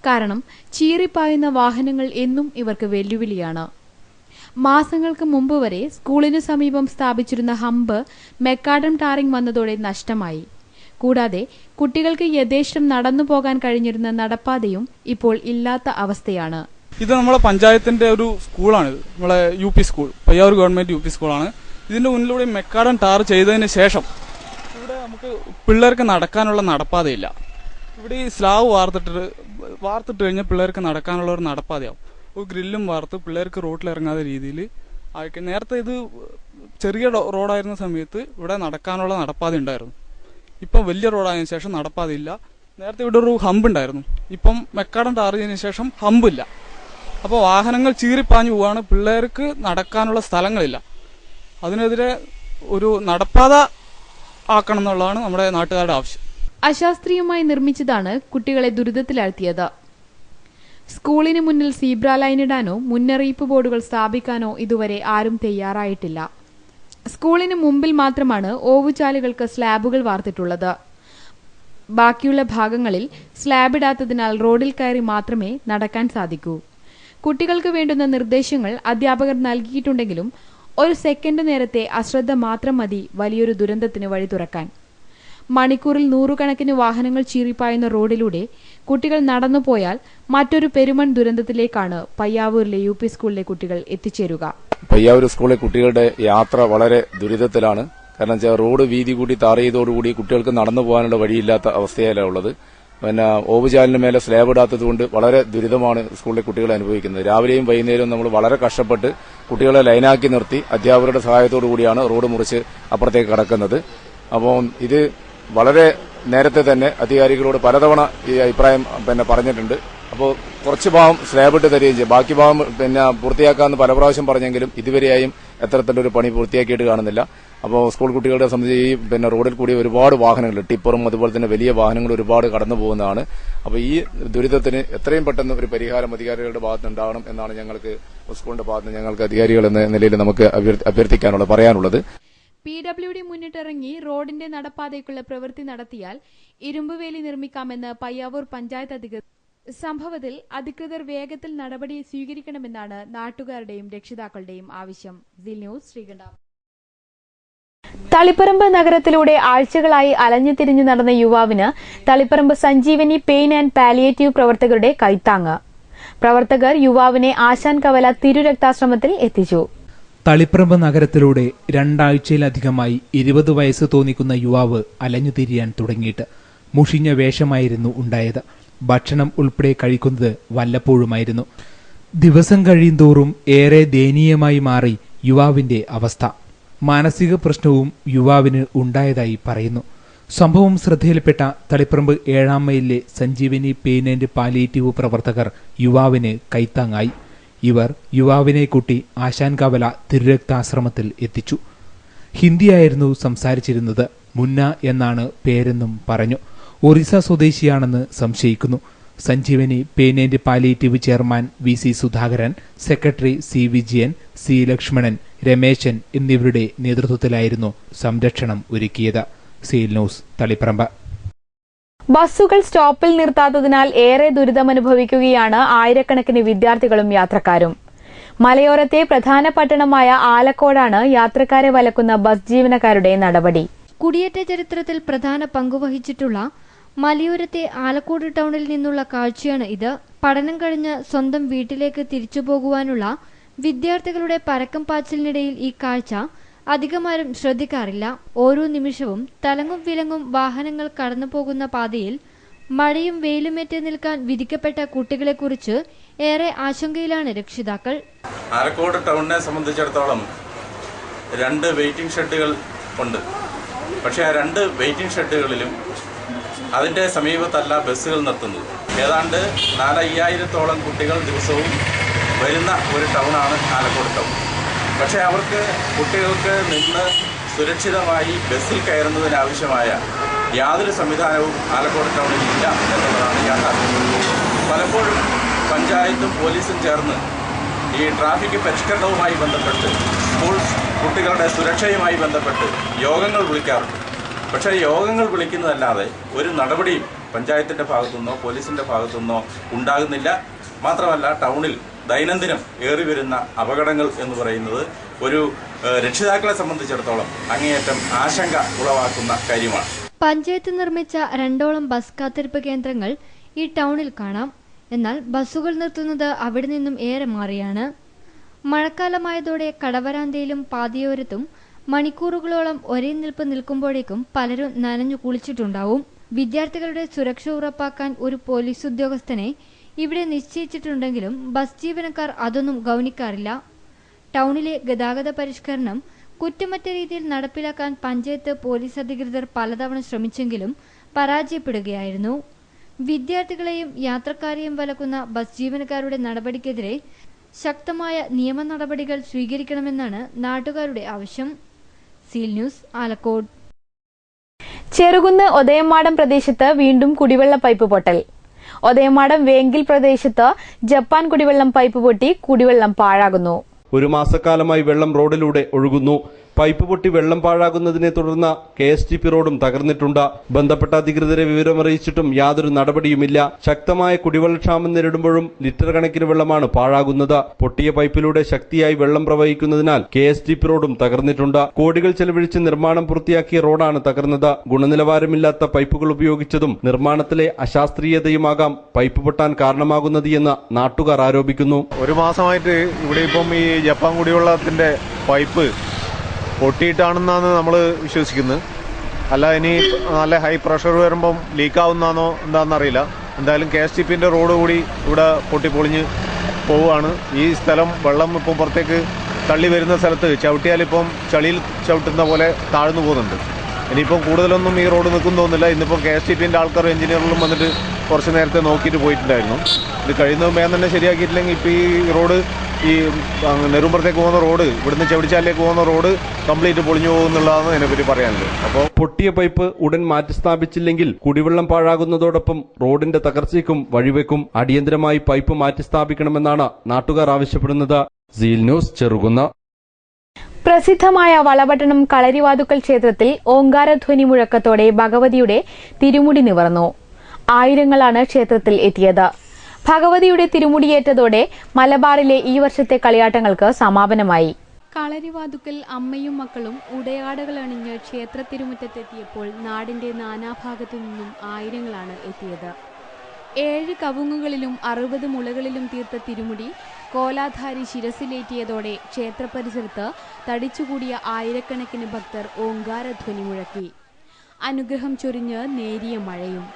കാരണം ചീറിപ്പായുന്ന വാഹനങ്ങൾ എന്നും ഇവർക്ക് വെല്ലുവിളിയാണ്. മാസങ്ങൾക്ക് മുമ്പ് വരെ സ്കൂളിനു സമീപം സ്ഥാപിച്ചിരുന്ന ഹമ്പ് മെക്കാഡം ടാറിംഗ് വന്നതോടെ നഷ്ടമായി. കൂടാതെ കുട്ടികൾക്ക് യഥേഷ്ടം നടന്നു പോകാൻ കഴിഞ്ഞിരുന്ന നടപ്പാതയും ഇപ്പോൾ ഇല്ലാത്ത അവസ്ഥയാണ്. ഇത് നമ്മളെ പഞ്ചായത്തിന്റെ ഒരു സ്കൂളാണ്. നമ്മളെ UP school, Payyavoor government UP സ്കൂളാണ്. ഇതിന്റെ മുന്നിലൂടെ മെക്കാഡം ടാർ ചെയ്തതിന് ശേഷം ഇവിടെ നമുക്ക് പിള്ളേർക്ക് നടക്കാനുള്ള നടപ്പാതയില്ല. ഇവിടെ ഈ സ്ലാവ് വാർത്തിട്ട് കഴിഞ്ഞാൽ പിള്ളേർക്ക് നടക്കാനുള്ള ഒരു നടപ്പാതയാവും. ഒരു ഗ്രില്ലും വാർത്ത് പിള്ളേർക്ക് റോഡിൽ ഇറങ്ങാത്ത രീതിയിൽ ആക്കി. നേരത്തെ ഇത് ചെറിയ റോഡായിരുന്ന സമയത്ത് ഇവിടെ നടക്കാനുള്ള നടപ്പാത ഉണ്ടായിരുന്നു. ഇപ്പം വലിയ റോഡായതിനു ശേഷം നടപ്പാതയില്ല. നേരത്തെ ഇവിടെ ഒരു ഹമ്പ് ഉണ്ടായിരുന്നു. ഇപ്പം മെക്കാഡം ടാർ ചെയ്തതിനു ശേഷം ഹമ്പില്ല. അപ്പോൾ വാഹനങ്ങൾ ചീറിപ്പാഞ്ഞു പോവാണ്. പിള്ളേർക്ക് നടക്കാനുള്ള സ്ഥലങ്ങളില്ല. അതിനെതിരെ ഒരു നടപ്പാത ആക്കണം എന്നുള്ളതാണ് നമ്മുടെ നാട്ടുകാരുടെ ആവശ്യം. അശാസ്ത്രീയമായി നിർമ്മിച്ചതാണ് കുട്ടികളെ ദുരിതത്തിലാഴ്ത്തിയത്. സ്കൂളിന് മുന്നിൽ സീബ്ര ലൈനിടാനോ മുന്നറിയിപ്പ് ബോർഡുകൾ സ്ഥാപിക്കാനോ ഇതുവരെ ആരും തയ്യാറായിട്ടില്ല. സ്കൂളിന് മുമ്പിൽ മാത്രമാണ് ഓവുചാലുകൾക്ക് സ്ലാബുകൾ വാർത്തിട്ടുള്ളത്. ബാക്കിയുള്ള ഭാഗങ്ങളിൽ സ്ലാബ് ഇടാത്തതിനാൽ റോഡിൽ കയറി മാത്രമേ നടക്കാൻ സാധിക്കൂ. കുട്ടികൾക്ക് വേണ്ടുന്ന നിർദ്ദേശങ്ങൾ അധ്യാപകർ നൽകിയിട്ടുണ്ടെങ്കിലും ഒരു സെക്കൻഡ് നേരത്തെ അശ്രദ്ധ മാത്രം മതി വലിയൊരു ദുരന്തത്തിന് വഴി തുറക്കാൻ. മണിക്കൂറിൽ നൂറുകണക്കിന് വാഹനങ്ങൾ ചീറിപ്പായുന്ന റോഡിലൂടെ കുട്ടികൾ നടന്നുപോയാൽ മറ്റൊരു പെരുമൺ ദുരന്തത്തിലേക്കാണ് പയ്യാവൂരിലെ UP സ്കൂളിലെ കുട്ടികൾ എത്തിച്ചേരുക. പയ്യാവൂർ സ്കൂളിലെ കുട്ടികളുടെ യാത്ര വളരെ ദുരിതത്തിലാണ്. കാരണം റോഡ് വീതി കൂട്ടി ടാർ ചെയ്തതോടുകൂടി കുട്ടികൾക്ക് നടന്നു പോകാനുള്ള വഴിയില്ലാത്ത അവസ്ഥയിലാണ് ഉള്ളത്. പിന്നെ ഓവുചാലിന് മേലെ സ്ലാബ് ഇടാത്തതുകൊണ്ട് വളരെ ദുരിതമാണ് സ്കൂളിലെ കുട്ടികൾ അനുഭവിക്കുന്നത്. രാവിലെയും വൈകുന്നേരവും നമ്മൾ വളരെ കഷ്ടപ്പെട്ട് കുട്ടികളെ ലൈനാക്കി നിർത്തി അധ്യാപകരുടെ സഹായത്തോടു കൂടിയാണ് റോഡ് മുറിച്ച് അപ്പുറത്തേക്ക് കടക്കുന്നത്. അപ്പോൾ ഇത് വളരെ നേരത്തെ തന്നെ അധികാരികളോട് പലതവണ ഈ അഭിപ്രായം പറഞ്ഞിട്ടുണ്ട്. അപ്പോൾ കുറച്ച് ഭാഗം സ്ലാബ് ഇട്ട് തരികയും ചെയ്യും. ബാക്കി ഭാഗം പൂർത്തിയാക്കാമെന്ന് പല പ്രാവശ്യം പറഞ്ഞെങ്കിലും ഇതുവരെയായും എത്തരത്തിലൊരു പണി പൂർത്തിയാക്കിയിട്ട് കാണുന്നില്ല. അപ്പോൾ സ്കൂൾ കുട്ടികളെ സംബന്ധിച്ച് ഈ റോഡിൽ കൂടി ഒരുപാട് വാഹനങ്ങൾ, ടിപ്പറും അതുപോലെ തന്നെ വലിയ വാഹനങ്ങൾ ഒരുപാട് കടന്നു പോകുന്നതാണ്. അപ്പോൾ ഈ ദുരിതത്തിന് എത്രയും പെട്ടെന്ന് ഒരു പരിഹാരം അധികാരികളുടെ ഭാഗത്ത് ഉണ്ടാകണം എന്നാണ് ഞങ്ങൾക്ക് സ്കൂളിന്റെ ഭാഗത്ത് ഞങ്ങൾക്ക് അധികാരികൾ എന്ന നിലയിൽ നമുക്ക് അഭ്യർത്ഥിക്കാനുള്ളത്, പറയാനുള്ളത്. PWD മുന്നിട്ടിറങ്ങി റോഡിന്റെ നടപ്പാതയ്ക്കുള്ള പ്രവൃത്തി നടത്തിയാൽ ഇരുമ്പുവേലി നിർമ്മിക്കാമെന്ന് പയ്യാവൂർ പഞ്ചായത്ത് അധികൃതർ. സംഭവത്തിൽ അധികൃതർ വേഗത്തിൽ നടപടി സ്വീകരിക്കണമെന്നാണ് നാട്ടുകാരുടെയും രക്ഷിതാക്കളുടെയും ആവശ്യം. Seal news, Sreekandam. തളിപ്പറമ്പ് നഗരത്തിലൂടെ ആഴ്ചകളായി അലഞ്ഞുതിരിഞ്ഞു നടന്ന യുവാവിന് Taliparamba Sanjeevani pain and palliative പ്രവർത്തകരുടെ കൈത്താങ്ങ്. പ്രവർത്തകർ യുവാവിനെ ആശാൻ കവല തിരുരക്താശ്രമത്തിൽ എത്തിച്ചു. തളിപ്പറമ്പ് നഗരത്തിലൂടെ 2 ആഴ്ചയിലധികമായി 20 വയസ്സ് തോന്നിക്കുന്ന യുവാവ് അലഞ്ഞുതിരിയാൻ തുടങ്ങിയിട്ട് മുഷിഞ്ഞ വേഷമായിരുന്നു ഉണ്ടായത്. ഭക്ഷണം ഉൾപ്പെടെ കഴിക്കുന്നത് വല്ലപ്പോഴുമായിരുന്നു. ദിവസം കഴിയുന്തോറും ഏറെ ദയനീയമായി മാറി യുവാവിന്റെ അവസ്ഥ. മാനസിക പ്രശ്നവും യുവാവിന് ഉണ്ടായതായി പറയുന്നു. സംഭവം ശ്രദ്ധയിൽപ്പെട്ട തളിപ്പറമ്പ് 7-ാം മൈലിലെ സഞ്ജീവനി പെയിൻ ആൻഡ് പാലിയേറ്റീവ് പ്രവർത്തകർ യുവാവിന് കൈത്താങ്ങായി. ഇവർ യുവാവിനെ കൂട്ടി ആശാൻകവല തിരുരക്താശ്രമത്തിൽ എത്തിച്ചു. ഹിന്ദിയായിരുന്നു സംസാരിച്ചിരുന്നത്. മുന്ന എന്നാണ് പേരെന്നും പറഞ്ഞു. ഒറീസ സ്വദേശിയാണെന്ന് സംശയിക്കുന്നു. Sanjeevani pain and palliative chairman VC Sudhakaran, secretary C Vijayan, C Lakshmanan, Rameshan എന്നിവരുടെ നേതൃത്വത്തിലായിരുന്നു സംരക്ഷണം ഒരുക്കിയത്. Seal news, Taliparamba. ബസ്സുകൾ സ്റ്റോപ്പിൽ നിർത്താത്തതിനാൽ ഏറെ ദുരിതമനുഭവിക്കുകയാണ് ആയിരക്കണക്കിന് വിദ്യാർത്ഥികളും യാത്രക്കാരും. മലയോരത്തെ പ്രധാന പട്ടണമായ ആലക്കോടാണ് യാത്രക്കാരെ വലക്കുന്ന ബസ് ജീവനക്കാരുടെ നടപടി. കുടിയേറ്റ ചരിത്രത്തിൽ പ്രധാന പങ്കുവഹിച്ചിട്ടുള്ള മലയോരത്തെ ആലക്കോട് ടൗണിൽ നിന്നുള്ള കാഴ്ചയാണ് ഇത്. പഠനം കഴിഞ്ഞ് സ്വന്തം വീട്ടിലേക്ക് തിരിച്ചു പോകുവാനുള്ള വിദ്യാർത്ഥികളുടെ പരക്കം പാച്ചിലിനിടയിൽ ഈ കാഴ്ച അധികമാരും ശ്രദ്ധിക്കാറില്ല. ഓരോ നിമിഷവും തലങ്ങും വിലങ്ങും വാഹനങ്ങൾ കടന്നു പോകുന്ന പാതയിൽ മഴയും വെയിലുമേറ്റ് നിൽക്കാൻ വിധിക്കപ്പെട്ട കുട്ടികളെക്കുറിച്ച് ഏറെ ആശങ്കയിലാണ് രക്ഷിതാക്കൾ. ആലക്കോട് ടൗണിനെ സംബന്ധിച്ചിടത്തോളം 2 വെയിറ്റിംഗ് ഷെഡുകൾ ഉണ്ട്. പക്ഷേ ആ 2 വെയിറ്റിംഗ് ഷെഡുകളിലും അതിൻ്റെ സമീപത്തല്ല ബസ്സുകൾ നിർത്തുന്നത്. ഏതാണ്ട് 4,500-ഓളം കുട്ടികൾ ദിവസവും വരുന്ന ഒരു ടൗണാണ് ആലക്കോട് ടൗൺ. പക്ഷേ അവർക്ക് കുട്ടികൾക്ക് നിന്ന് സുരക്ഷിതമായി ബസ്സിൽ കയറുന്നതിനാവശ്യമായ യാതൊരു സംവിധാനവും ആലക്കോട് ടൗണിൽ ഇല്ല എന്നുള്ളതാണ് യാഥാർത്ഥ്യം. പലപ്പോഴും പഞ്ചായത്തും പോലീസും ചേർന്ന് ഈ ട്രാഫിക് പരിഷ്കരണവുമായി ബന്ധപ്പെട്ട് സ്കൂൾ കുട്ടികളുടെ സുരക്ഷയുമായി ബന്ധപ്പെട്ട് യോഗങ്ങൾ വിളിക്കാറുണ്ട്. പക്ഷേ യോഗങ്ങൾ വിളിക്കുന്നതല്ലാതെ ഒരു നടപടിയും പഞ്ചായത്തിൻ്റെ ഭാഗത്തുനിന്നോ പോലീസിൻ്റെ ഭാഗത്തുനിന്നോ ഉണ്ടാകുന്നില്ല. മാത്രമല്ല ടൗണിൽ ദൈനംദിനം ഏറി വരുന്ന അപകടങ്ങൾ എന്ന് പറയുന്നത് ഒരു രക്ഷിതാക്കളെ സംബന്ധിച്ചിടത്തോളം അങ്ങേയറ്റം ആശങ്ക ഉളവാക്കുന്ന കാര്യമാണ്. പഞ്ചായത്ത് നിർമ്മിച്ച 2ഓളം ബസ് കാത്തിരിപ്പ് കേന്ദ്രങ്ങൾ ഈ ടൗണിൽ കാണാം. എന്നാൽ ബസ്സുകൾ നിർത്തുന്നത് അവിടെ നിന്നും ഏറെ മാറിയാണ്. മഴക്കാലമായതോടെ കടവരാന്തയിലും പാതയോരത്തും മണിക്കൂറുകളോളം ഒരേ നിൽപ്പ് നിൽക്കുമ്പോഴേക്കും പലരും നനഞ്ഞു കുളിച്ചിട്ടുണ്ടാവും. വിദ്യാർത്ഥികളുടെ സുരക്ഷ ഉറപ്പാക്കാൻ ഒരു പോലീസ് ഉദ്യോഗസ്ഥനെ ഇവിടെ നിശ്ചയിച്ചിട്ടുണ്ടെങ്കിലും ബസ് ജീവനക്കാർ അതൊന്നും ഗൗനിക്കാറില്ല. ടൗണിലെ ഗതാഗത പരിഷ്കരണം കുറ്റമറ്റ രീതിയിൽ നടപ്പിലാക്കാൻ പഞ്ചായത്ത് പോലീസ് അധികൃതർ പലതവണ ശ്രമിച്ചെങ്കിലും പരാജയപ്പെടുകയായിരുന്നു. വിദ്യാർത്ഥികളെയും യാത്രക്കാരെയും വലക്കുന്ന ബസ് ജീവനക്കാരുടെ നടപടിക്കെതിരെ ശക്തമായ നിയമ നടപടികൾ സ്വീകരിക്കണമെന്നാണ് നാട്ടുകാരുടെ ആവശ്യം. Seal news, Alakode. ചെറുകുന്ന് ഒതയമാടം പ്രദേശത്ത് വീണ്ടും കുടിവെള്ള പൈപ്പ് പൊട്ടൽ. ഒതയമാടം വേങ്കിൽ പ്രദേശത്ത് ജപ്പാൻ കുടിവെള്ളം പൈപ്പ് പൊട്ടി കുടിവെള്ളം പാഴാകുന്നു. 1 മാസക്കാലമായി വെള്ളം റോഡിലൂടെ ഒഴുകുന്നു. പൈപ്പ് പൊട്ടി വെള്ളം പാഴാകുന്നതിനെ തുടർന്ന് KSTP റോഡും തകർന്നിട്ടുണ്ട്. ബന്ധപ്പെട്ട അധികൃതരെ വിവരമറിയിച്ചിട്ടും യാതൊരു നടപടിയുമില്ല. ശക്തമായ കുടിവെള്ളക്ഷാമം നേരിടുമ്പോഴും ലിറ്റർ കണക്കിന് വെള്ളമാണ് പാഴാകുന്നത്. പൊട്ടിയ പൈപ്പിലൂടെ ശക്തിയായി വെള്ളം പ്രവഹിക്കുന്നതിനാൽ KSTP റോഡും തകർന്നിട്ടുണ്ട്. കോടികൾ ചെലവഴിച്ച് നിർമ്മാണം പൂർത്തിയാക്കിയ റോഡാണ് തകർന്നത്. ഗുണനിലവാരമില്ലാത്ത പൈപ്പുകൾ ഉപയോഗിച്ചതും നിർമ്മാണത്തിലെ അശാസ്ത്രീയതയുമാകാം പൈപ്പ് പൊട്ടാൻ കാരണമാകുന്നത് എന്ന് നാട്ടുകാർ ആരോപിക്കുന്നു. 1 മാസമായിട്ട് ഇവിടെ ഇപ്പം ഈ ജപ്പാൻ കുടിവെള്ളത്തിന്റെ പൈപ്പ് പൊട്ടിയിട്ടാണെന്നാണ് നമ്മൾ വിശ്വസിക്കുന്നത്. അല്ല ഇനി നല്ല ഹൈ പ്രഷർ വരുമ്പം ലീക്കാവുന്നതാണോ എന്താണെന്നറിയില്ല. എന്തായാലും KSTPന്റെ റോഡ് കൂടി ഇവിടെ പൊട്ടിപ്പൊളിഞ്ഞ് പോവുകയാണ്. ഈ സ്ഥലം വെള്ളം ഇപ്പം പുറത്തേക്ക് തള്ളി വരുന്ന സ്ഥലത്ത് ചവിട്ടിയാലിപ്പം ചളിയിൽ ചവിട്ടുന്ന പോലെ താഴ്ന്നു പോകുന്നുണ്ട്. ഇനിയിപ്പം കൂടുതലൊന്നും ഈ റോഡ് നിൽക്കും തോന്നുന്നില്ല. ഇന്നിപ്പം KSTPന്റെ ആൾക്കാർ എഞ്ചിനീയറുകളും വന്നിട്ട് കുറച്ച് നേരത്തെ നോക്കിയിട്ട് പോയിട്ടുണ്ടായിരുന്നു. ഇത് കഴിയുന്ന വേഗം തന്നെ ശരിയാക്കിയിട്ടില്ലെങ്കിൽ ഇപ്പം ഈ റോഡ് ഈ നെടുമ്പുറത്തേക്ക് പോകുന്ന റോഡ് ഇവിടുന്ന് ചെവിടിച്ചാലിലേക്ക് പോകുന്ന റോഡ് കംപ്ലീറ്റ് പൊളിഞ്ഞു പോകുന്നുള്ളതാണ് ഇതിനെപ്പറ്റി പറയാനുള്ളത്. അപ്പോൾ പൊട്ടിയ പൈപ്പ് ഉടൻ മാറ്റി സ്ഥാപിച്ചില്ലെങ്കിൽ കുടിവെള്ളം പാഴാകുന്നതോടൊപ്പം റോഡിന്റെ തകർച്ചയ്ക്കും വഴിവെക്കും. അടിയന്തരമായി പൈപ്പ് മാറ്റി സ്ഥാപിക്കണമെന്നാണ് നാട്ടുകാർ ആവശ്യപ്പെടുന്നത്. Seal news, Cherukunnu. പ്രസിദ്ധമായ വളപട്ടണം കളരിവാതുക്കൽ ക്ഷേത്രത്തിൽ ഓങ്കാരധ്വനി മുഴക്കത്തോടെ ഭഗവതിയുടെ തിരുമുടി നിവർന്നു. ആയിരങ്ങളാണ് ക്ഷേത്രത്തിൽ എത്തിയത്. ഭഗവതിയുടെ തിരുമുടിയേറ്റതോടെ മലബാറിലെ ഈ വർഷത്തെ കളിയാട്ടങ്ങൾക്ക് സമാപനമായി. കളരിവാതുക്കൽ അമ്മയും മക്കളും ഉടയാടകൾ അണിഞ്ഞ് ക്ഷേത്ര തിരുമുറ്റത്തെത്തിയപ്പോൾ നാടിന്റെ നാനാഭാഗത്തു നിന്നും ആയിരങ്ങളാണ് എത്തിയത്. 7 കവുങ്ങുകളിലും 60 മുളകളിലും തീർത്ത തിരുമുടി കോലാധാരി ശിരസിലേറ്റിയതോടെ ക്ഷേത്ര പരിസരത്ത് തടിച്ചുകൂടിയ ആയിരക്കണക്കിന് ഭക്തർ ഓങ്കാരധ്വനി മുഴക്കി. അനുഗ്രഹം ചൊരിഞ്ഞ് നേരിയ മഴയും.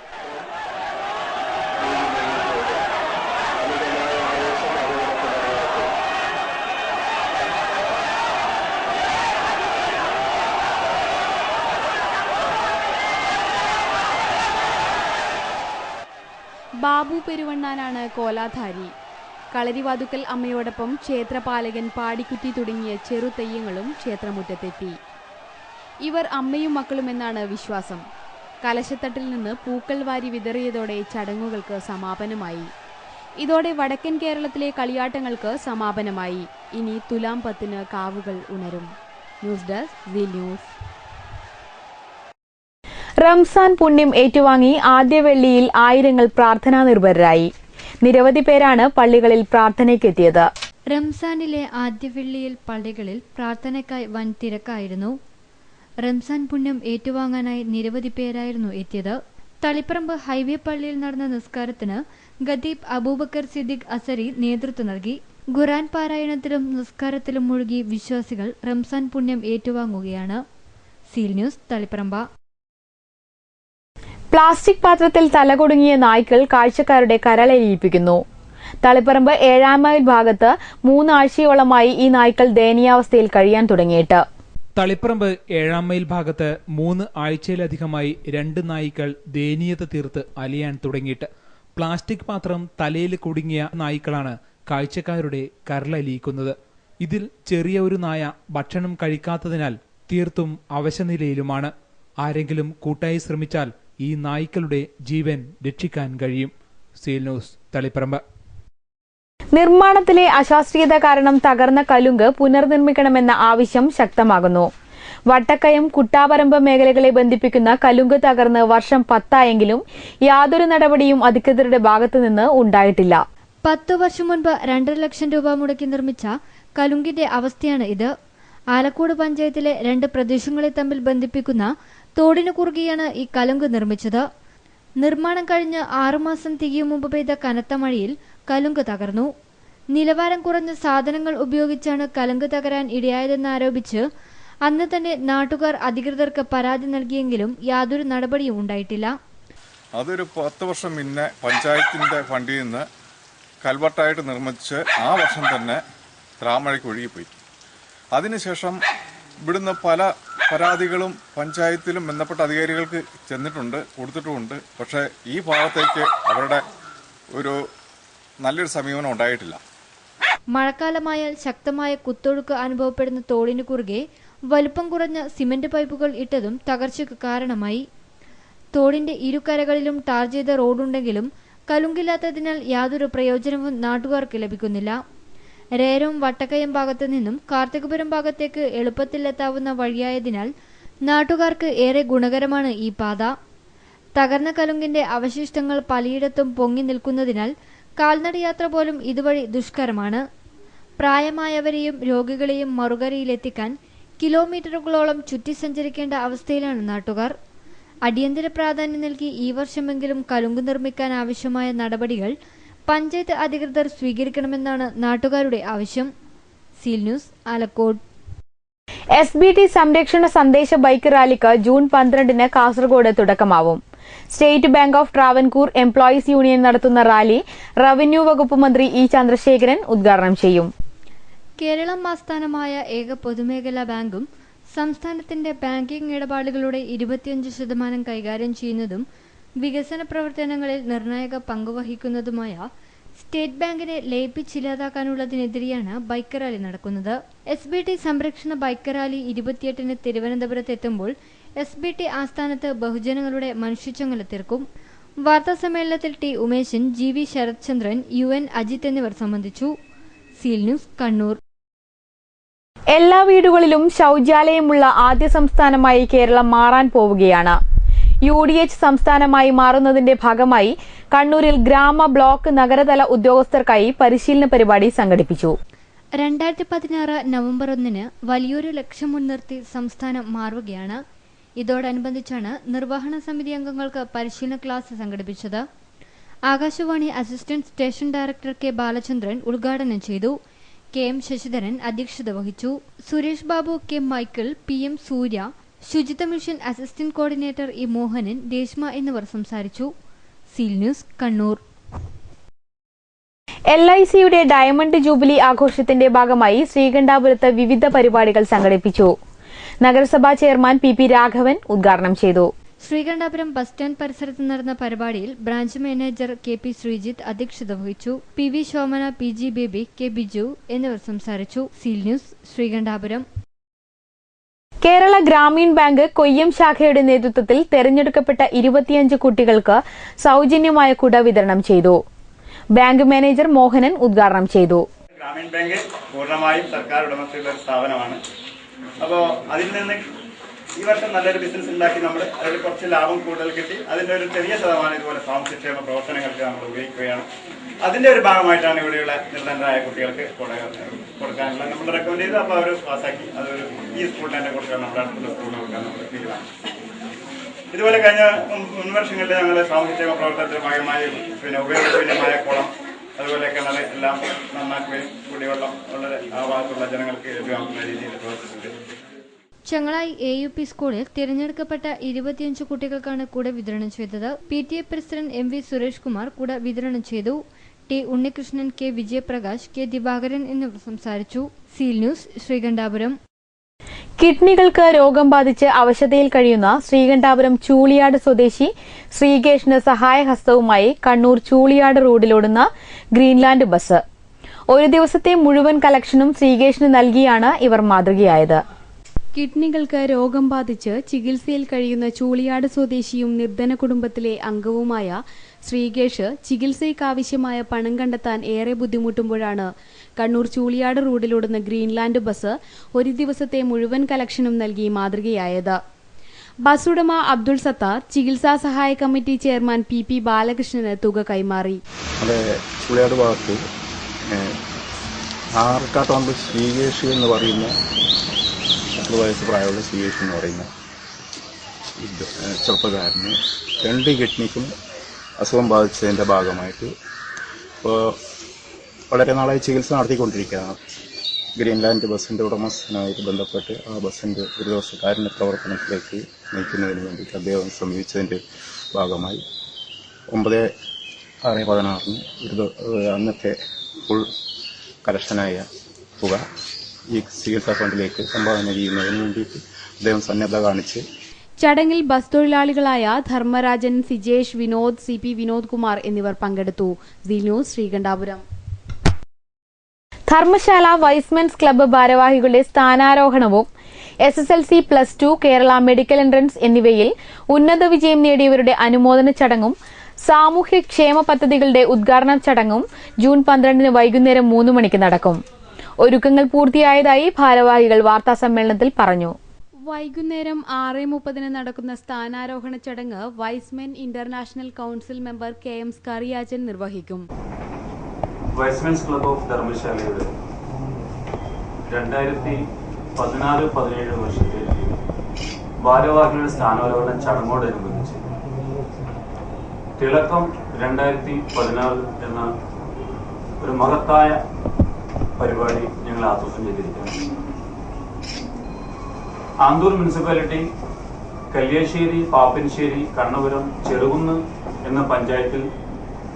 ബാബു പെരുവണ്ണാനാണ് കോലാധാരി. കളരിവാതുക്കൽ അമ്മയോടൊപ്പം ക്ഷേത്രപാലകൻ പാടിക്കുത്തി തുടങ്ങിയ ചെറുതെയ്യങ്ങളും ക്ഷേത്രമുറ്റത്തെത്തി. ഇവർ അമ്മയും മക്കളുമെന്നാണ് വിശ്വാസം. കലശത്തട്ടിൽ നിന്ന് പൂക്കൾ വാരി വിതറിയതോടെ ചടങ്ങുകൾക്ക് സമാപനമായി. ഇതോടെ വടക്കൻ കേരളത്തിലെ കളിയാട്ടങ്ങൾക്ക് സമാപനമായി. ഇനി തുലാം 10 കാവുകൾ ഉണരും. News desk C news. Ramzan പുണ്യം ഏറ്റുവാങ്ങി ആദ്യ വെള്ളിയിൽ ആയിരങ്ങൾ പ്രാർത്ഥനാ നിർഭരരായി. നിരവധി പേരാണ് പള്ളികളിൽ പ്രാർത്ഥനയ്ക്കെത്തിയത്. റംസാനിലെ ആദ്യ വെള്ളിയിൽ പള്ളികളിൽ പ്രാർത്ഥനയ്ക്കായി വൻ തിരക്കായിരുന്നു. റംസാൻ പുണ്യം ഏറ്റുവാങ്ങാനായി നിരവധി പേരായിരുന്നു എത്തിയത്. തളിപ്പറമ്പ് ഹൈവേ പള്ളിയിൽ നടന്ന നിസ്കാരത്തിന് ഖതീബ് അബൂബക്കർ സിദ്ദീഖ് അസരി നേതൃത്വം നൽകി. ഖുർആൻ പാരായണത്തിലും നിസ്കാരത്തിലും മുഴുകി വിശ്വാസികൾ റംസാൻ പുണ്യം ഏറ്റുവാങ്ങുകയാണ്. C news Taliparamba. പ്ലാസ്റ്റിക് പാത്രത്തിൽ തലകുടുങ്ങിയ നായ്ക്കൾ കാഴ്ചക്കാരുടെ കരളലിയിപ്പിക്കുന്നു. തളിപ്പറമ്പ് 7 മൈൽ ഭാഗത്ത് 3 ആഴ്ചയോളമായി ഈ നായ്ക്കൾ ദയനീയാവസ്ഥയിൽ കഴിയാൻ തുടങ്ങിയിട്ട്. തളിപ്പറമ്പ് 7 മൈൽ ഭാഗത്ത് 3 ആഴ്ചയിലധികമായി 2 നായ്ക്കൾ ദയനീയത തീർത്ത് അലിയാൻ തുടങ്ങിയിട്ട്. പ്ലാസ്റ്റിക് പാത്രം തലയിൽ കുടുങ്ങിയ നായ്ക്കളാണ് കാഴ്ചക്കാരുടെ കരളലിയിക്കുന്നത്. ഇതിൽ ചെറിയ ഒരു നായ ഭക്ഷണം കഴിക്കാത്തതിനാൽ തീർത്തും അവശനിലയിലുമാണ്. ആരെങ്കിലും കൂട്ടായി ശ്രമിച്ചാൽ ഈ നായ്ക്കളുടെ ജീവൻ രക്ഷിക്കാൻ കഴിയും. C news Taliparamba. നിർമ്മാണത്തിലെ അശാസ്ത്രീയത കാരണം തകർന്ന കലുങ്ക് പുനർനിർമ്മിക്കണമെന്ന ആവശ്യം ശക്തമാകുന്നു. വട്ടക്കയം കുട്ടാപറമ്പ് മേഖലകളെ ബന്ധിപ്പിക്കുന്ന കലുങ്ക് തകർന്ന് വർഷം 10 യാതൊരു നടപടിയും അധികൃതരുടെ ഭാഗത്തുനിന്ന് ഉണ്ടായിട്ടില്ല. 10 വർഷം മുൻപ് 2.5 ലക്ഷം രൂപ മുടക്കി നിർമ്മിച്ച കലുങ്കിന്റെ അവസ്ഥയാണ് ഇത്. ആലക്കോട് പഞ്ചായത്തിലെ 2 പ്രദേശങ്ങളെ തമ്മിൽ ബന്ധിപ്പിക്കുന്ന തോടിനു കുറുകെയാണ് ഈ കലുങ്ക് നിർമ്മിച്ചത്. നിർമ്മാണം കഴിഞ്ഞ് 6 മാസം തികയും മുമ്പ് പെയ്ത കനത്ത മഴയിൽ കലുങ്ക് തകർന്നു. നിലവാരം കുറഞ്ഞ സാധനങ്ങൾ ഉപയോഗിച്ചാണ് കലുങ്ക് തകരാൻ ഇടയായതെന്നാരോപിച്ച് അന്ന് തന്നെ നാട്ടുകാർ അധികൃതർക്ക് പരാതി നൽകിയെങ്കിലും യാതൊരു നടപടിയും ഉണ്ടായിട്ടില്ല. അതൊരു 10 വർഷം മുന്നേ പഞ്ചായത്തിന്റെ ഫണ്ടിൽ നിന്ന് കൽവർട്ടായിട്ട് നിർമ്മിച്ച് ആ വർഷം തന്നെ ത്രാമഴയ്ക്ക് ഒഴുകിപ്പോയി. അതിനുശേഷം ഇവിടുന്ന് പല പരാതികളും പഞ്ചായത്തിലും ബന്ധപ്പെട്ട അധികാരികൾക്ക് ചെന്നിട്ടുണ്ട്, കൊടുത്തിട്ടുമുണ്ട്. പക്ഷേ ഈ ഭാഗത്തേക്ക് അവരുടെ ഒരു നല്ലൊരു സമീപനം ഉണ്ടായിട്ടില്ല. മഴക്കാലമായാൽ ശക്തമായ കുത്തൊഴുക്ക് അനുഭവപ്പെടുന്ന തോടിനു കുറുകെ വലുപ്പം കുറഞ്ഞ സിമന്റ് പൈപ്പുകൾ ഇട്ടതും തകർച്ചയ്ക്ക് കാരണമായി. തോടിന്റെ ഇരുകരകളിലും ടാർ ചെയ്ത റോഡുണ്ടെങ്കിലും കലുങ്കില്ലാത്തതിനാൽ യാതൊരു പ്രയോജനവും നാട്ടുകാർക്ക് ലഭിക്കുന്നില്ല. രേരം വട്ടക്കയം ഭാഗത്തു നിന്നും കാർത്തികപുരം ഭാഗത്തേക്ക് എളുപ്പത്തിലെത്താവുന്ന വഴിയായതിനാൽ നാട്ടുകാർക്ക് ഏറെ ഗുണകരമാണ് ഈ പാത. തകർന്ന കലുങ്കിന്റെ അവശിഷ്ടങ്ങൾ പലയിടത്തും പൊങ്ങി നിൽക്കുന്നതിനാൽ കാൽനടയാത്ര പോലും ഇതുവഴി ദുഷ്കരമാണ്. പ്രായമായവരെയും രോഗികളെയും മറുകരയിലെത്തിക്കാൻ കിലോമീറ്ററുകളോളം ചുറ്റി സഞ്ചരിക്കേണ്ട അവസ്ഥയിലാണ് നാട്ടുകാർ. അടിയന്തര പ്രാധാന്യം നൽകി ഈ വർഷമെങ്കിലും കലുങ്ക് നിർമ്മിക്കാൻ ആവശ്യമായ നടപടികൾ പഞ്ചായത്ത് അധികൃതർ സ്വീകരിക്കണമെന്നാണ് നാട്ടുകാരുടെ ആവശ്യം. C news Alakode. SBT സംരക്ഷണ സന്ദേശ ബൈക്ക് റാലിക്ക് ജൂൺ 12 കാസർഗോഡ് തുടക്കമാവും. State bank of Travancore employees union നടത്തുന്ന റാലി റവന്യൂ വകുപ്പ് മന്ത്രി ഇ ചന്ദ്രശേഖരൻ ഉദ്ഘാടനം ചെയ്യും. കേരളം ആസ്ഥാനമായ ഏക പൊതുമേഖലാ ബാങ്കും സംസ്ഥാനത്തിന്റെ ബാങ്കിംഗ് ഇടപാടുകളുടെ 25% കൈകാര്യം ചെയ്യുന്നതും വികസന പ്രവർത്തനങ്ങളിൽ നിർണായക പങ്കുവഹിക്കുന്നതുമായ സ്റ്റേറ്റ് ബാങ്കിനെ ലയിപ്പിച്ചില്ലാതാക്കാനുള്ളതിനെതിരെയാണ് ബൈക്ക് റാലി നടക്കുന്നത്. SBT സംരക്ഷണ ബൈക്ക് റാലി 28 തിരുവനന്തപുരത്ത് എത്തുമ്പോൾ SBT ആസ്ഥാനത്ത് ബഹുജനങ്ങളുടെ മനുഷ്യച്ചങ്ങല തീർക്കും. വാർത്താസമ്മേളനത്തിൽ T Umeshan, GV Sarathchandran, UN Ajith എന്നിവർ സംബന്ധിച്ചു. Seal news Kannur. എല്ലാ വീടുകളിലും ശൌചാലയമുള്ള ആദ്യ സംസ്ഥാനമായി കേരളം മാറാൻ പോവുകയാണ്. UDH സംസ്ഥാനമായി മാറുന്നതിന്റെ ഭാഗമായി കണ്ണൂരിൽ ഗ്രാമ, ബ്ലോക്ക്, നഗരതല ഉദ്യോഗസ്ഥർക്കായി പരിശീലന പരിപാടി സംഘടിപ്പിച്ചു. 2016 നവംബർ 1 വലിയൊരു ലക്ഷ്യം മുൻനിർത്തി സംസ്ഥാനം മാറുകയാണ്. ഇതോടനുബന്ധിച്ചാണ് നിർവഹണ സമിതി അംഗങ്ങൾക്ക് പരിശീലന ക്ലാസ് സംഘടിപ്പിച്ചത്. Akashvani assistant station director K Balachandran ഉദ്ഘാടനം ചെയ്തു. KM ശശിധരൻ അധ്യക്ഷത വഹിച്ചു. Suresh Babu, K Michael, PM Surya, ശുചിത്വ mission assistant coordinator E Mohanan, Reshma എന്നിവർ സംസാരിച്ചു. Seal news, Kannur. LICയുടെ ഡയമണ്ട് ജൂബിലി ആഘോഷത്തിന്റെ ഭാഗമായി ശ്രീകണ്ഠാപുരത്ത് വിവിധ പരിപാടികൾ സംഘടിപ്പിച്ചു. നഗരസഭാ ചെയർമാൻ PP രാഘവൻ ഉദ്ഘാടനം ചെയ്തു. ശ്രീകണ്ഠാപുരം ബസ് സ്റ്റാൻഡ് പരിസരത്ത് നടന്ന പരിപാടിയിൽ ബ്രാഞ്ച് മാനേജർ KP ശ്രീജിത്ത് അധ്യക്ഷത വഹിച്ചു. PV Shomana, PG Baby, K Biju എന്നിവർ സംസാരിച്ചു. Seal News, Sreekandapuram. Kerala Grameen bank Koyyam ശാഖയുടെ നേതൃത്വത്തിൽ തെരഞ്ഞെടുക്കപ്പെട്ട 25 കുട്ടികൾക്ക് സൗജന്യമായ കുട വിതരണം ചെയ്തു. ബാങ്ക് മാനേജർ മോഹനൻ ഉദ്ഘാടനം ചെയ്തു. ഗ്രാമീൺ ബാങ്ക് പൂർണ്ണമായും സർക്കാർ ഉടമസ്ഥതയിലുള്ള ഒരു സ്ഥാപനമാണ്. അപ്പോൾ അതിൽ നിന്ന് ഈ വർഷം നല്ലൊരു ബിസിനസ് ഉണ്ടാക്കി നമ്മൾ അതിൽ കുറച്ച് ലാഭം കൂടുതൽ കിട്ടി. അതിൻ്റെ ഒരു ചെറിയ ശതമാനം ഇതുപോലെ സാമൂഹ്യക്ഷേമ പ്രവർത്തനങ്ങൾക്ക് നമ്മൾ ഉപയോഗിക്കുകയാണ്. അതിൻ്റെ ഒരു ഭാഗമായിട്ടാണ് ഇവിടെയുള്ള നിർധനരായ കുട്ടികൾക്ക് കൊടുക്കാനുള്ള നമ്മൾ റെക്കമെൻഡ് ചെയ്തു. അപ്പോൾ അവർ പാസ്സാക്കി അതൊരു ഈ സ്കൂളിൽ തന്നെ കൊടുക്കാൻ നമ്മുടെ അടുത്തുള്ള സ്കൂളിൽ കൊടുക്കാൻ നമ്മൾ തീരുമാനിച്ചു. ഇതുപോലെ കഴിഞ്ഞ മുൻവർഷങ്ങളിൽ ഞങ്ങൾ സാമൂഹ്യക്ഷേമ പ്രവർത്തനത്തിന്റെ ഭാഗമായി ഉപയോഗശൂന്യമായ കുളം, അതുപോലെ കിണർ എല്ലാം നന്നാക്കുകയും കുടിവെള്ളം വളരെ ആ ഭാഗത്തുള്ള ജനങ്ങൾക്ക് ലഭ്യമാക്കുന്ന രീതിയിൽ പ്രവർത്തിച്ചിട്ടുണ്ട്. ചങ്ങളായി AUP സ്കൂളിൽ തിരഞ്ഞെടുക്കപ്പെട്ട 25 കുട്ടികൾക്കാണ് കുട വിതരണം ചെയ്തത്. PTA president MV Suresh Kumar കുട വിതരണം ചെയ്തു. T Unnikrishnan, K Vijayaprakash, K Divakaran എന്നിവർ സംസാരിച്ചു. Seal News, Sreekandapuram. കിഡ്നികൾക്ക് രോഗം ബാധിച്ച് അവശതയിൽ കഴിയുന്ന ശ്രീകണ്ഠാപുരം ചൂളിയാട് സ്വദേശി ശ്രീകേഷിന് സഹായഹസ്തവുമായി കണ്ണൂർ ചൂളിയാട് റോഡിലോടുന്ന ഗ്രീൻലാൻഡ് ബസ്. ഒരു ദിവസത്തെ മുഴുവൻ കളക്ഷനും ശ്രീകേഷിന് നൽകിയാണ് ഇവർ മാതൃകയായത്. കിഡ്നികൾക്ക് രോഗം ബാധിച്ച് ചികിത്സയിൽ കഴിയുന്ന ചൂളിയാട് സ്വദേശിയും നിർധന കുടുംബത്തിലെ അംഗവുമായ ശ്രീകേഷ് ചികിത്സയ്ക്കാവശ്യമായ പണം കണ്ടെത്താൻ ഏറെ ബുദ്ധിമുട്ടുമ്പോഴാണ് കണ്ണൂർ ചൂളിയാട് റോഡിലോടുന്ന ഗ്രീൻലാൻഡ് ബസ് ഒരു ദിവസത്തെ മുഴുവൻ കളക്ഷനും നൽകി മാതൃകയായത്. ബസ് ഉടമ അബ്ദുൾ സത്താർ ചികിത്സാ സഹായ കമ്മിറ്റി ചെയർമാൻ PP ബാലകൃഷ്ണന് തുക കൈമാറി. ചൂളിയാട് ഭാഗത്ത് ആർക്കാട്ടോമ്പ് ശ്രീകേഷ് എന്ന് പറയുന്ന 10 വയസ്സ് പ്രായമുള്ള ശ്രീകേഷ് എന്ന് പറയുന്ന ചെറുപ്പക്കാരന് 2 കിഡ്നിക്കും അസുഖം ബാധിച്ചതിൻ്റെ ഭാഗമായിട്ട് ഇപ്പോൾ വളരെ നാളായി ചികിത്സ നടത്തിക്കൊണ്ടിരിക്കുകയാണ്. ഗ്രീൻലാൻഡ് ബസ്സിൻ്റെ ഉടമസ്ഥനുമായിട്ട് ബന്ധപ്പെട്ട് ആ ബസ്സിൻ്റെ ഒരു ദിവസം കാരുണ്യ പ്രവർത്തനത്തിലേക്ക് നയിക്കുന്നതിന് വേണ്ടിയിട്ട് അദ്ദേഹം സമീപിച്ചതിൻ്റെ ഭാഗമായി 9/6/16 അന്നത്തെ ഫുൾ കലക്ഷനായ തുക ഈ ചികിത്സാ ഫണ്ടിലേക്ക് സംഭാവന ചെയ്യുന്നതിന് വേണ്ടിയിട്ട് അദ്ദേഹം സന്നദ്ധ കാണിച്ച് ചടങ്ങിൽ ബസ് തൊഴിലാളികളായ ധർമ്മരാജൻ, സിജേഷ്, വിനോദ്, CP വിനോദ് കുമാർ എന്നിവർ പങ്കെടുത്തു. Seal News, Sreekandapuram. Dharamshala Y's Men's club ഭാരവാഹികളുടെ സ്ഥാനാരോഹണവും SSLC+2 കേരള മെഡിക്കൽ എൻട്രൻസ് എന്നിവയിൽ ഉന്നത വിജയം നേടിയവരുടെ അനുമോദന ചടങ്ങും സാമൂഹ്യക്ഷേമ പദ്ധതികളുടെ ഉദ്ഘാടന ചടങ്ങും ജൂൺ 12 വൈകുന്നേരം 3 മണിക്ക് നടക്കും. ഒരുക്കങ്ങൾ പൂർത്തിയായതായി ഭാരവാഹികൾ വാർത്താസമ്മേളനത്തിൽ പറഞ്ഞു. വൈകുന്നേരം 6:30 നടക്കുന്ന സ്ഥാനാരോഹണ ചടങ്ങ് wise men international council member KM Skariachan നിർവഹിക്കും. വൈസ്മെൻസ് ക്ലബ്ബ് ഓഫ് ധർമ്മശാലയുടെ 2016-17 വർഷത്തെ ഭാരവാഹികളുടെ സ്ഥാനാരോഹണ ചടങ്ങോടനുബന്ധിച്ച് തിളക്കം 2016 എന്ന ഒരു മഹത്തായ പരിപാടി ഞങ്ങൾ ആസൂത്രണം ചെയ്തിരിക്കുന്നു. ആന്തൂർ മുനിസിപ്പാലിറ്റി കല്യാശ്ശേരി, പാപ്പൻശ്ശേരി, കണ്ണപുരം, ചെറുകുന്ന് എന്ന പഞ്ചായത്തിൽ